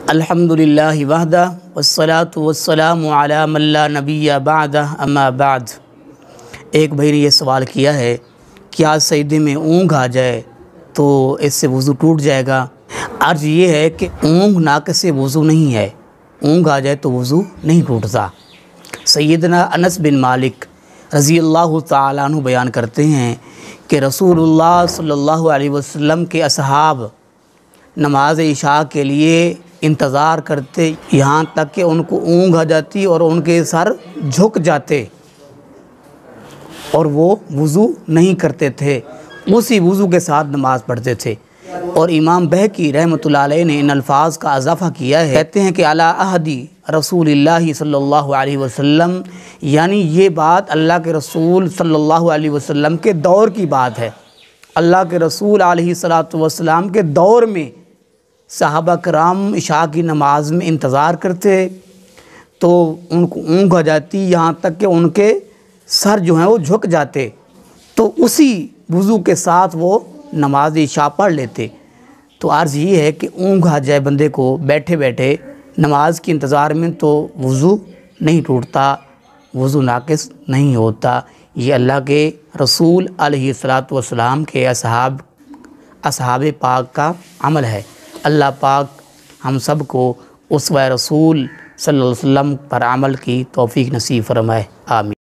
الحمدللہ وحدہ والصلاة والسلام علی من لا نبی بعدہ اما بعد۔ ایک بھائی نے یہ سوال کیا ہے کہ آج سجدے میں اونگ آ جائے تو اس سے وضو ٹوٹ جائے گا۔ عرض یہ ہے کہ اونگ ناقص وضو نہیں ہے، اونگ آ جائے تو وضو نہیں ٹوٹتا۔ سیدنا انس بن مالک رضی اللہ تعالیٰ عنہ بیان کرتے ہیں کہ رسول اللہ صلی اللہ علیہ وسلم کے اصحاب نماز عشاء کے لیے انتظار کرتے یہاں تک کہ ان کو اونگ آ جاتی اور ان کے سر جھک جاتے اور وہ وضو نہیں کرتے تھے، اسی وضو کے ساتھ نماز پڑھتے تھے۔ اور امام بہقی رحمۃ اللہ علیہ نے ان الفاظ کا اضافہ کیا ہے، کہتے ہیں کہ علی عہدی رسول اللہ صلی اللہ علیہ وسلم، یعنی یہ بات اللہ کے رسول صلی اللہ علیہ وسلم کے دور کی بات ہے۔ اللہ کے رسول علیہ السلام کے دور میں صحابہ کرام عشاء کی نماز میں انتظار کرتے تو ان کو اونگ آ جاتی یہاں تک کہ ان کے سر جو ہیں وہ جھک جاتے، تو اسی وضو کے ساتھ وہ نماز عشاء پڑھ لیتے۔ تو عرض یہ ہے کہ اونگ آ جائے بندے کو بیٹھے بیٹھے نماز کے انتظار میں تو وضو نہیں ٹوٹتا، وضو ناقص نہیں ہوتا۔ یہ اللہ کے رسول علیہ السلام کے اصحاب پاک کا عمل ہے۔ اللہ پاک ہم سب کو اسوہ رسول صلی اللہ علیہ وسلم پر عمل کی توفیق نصیب فرمائے، آمین۔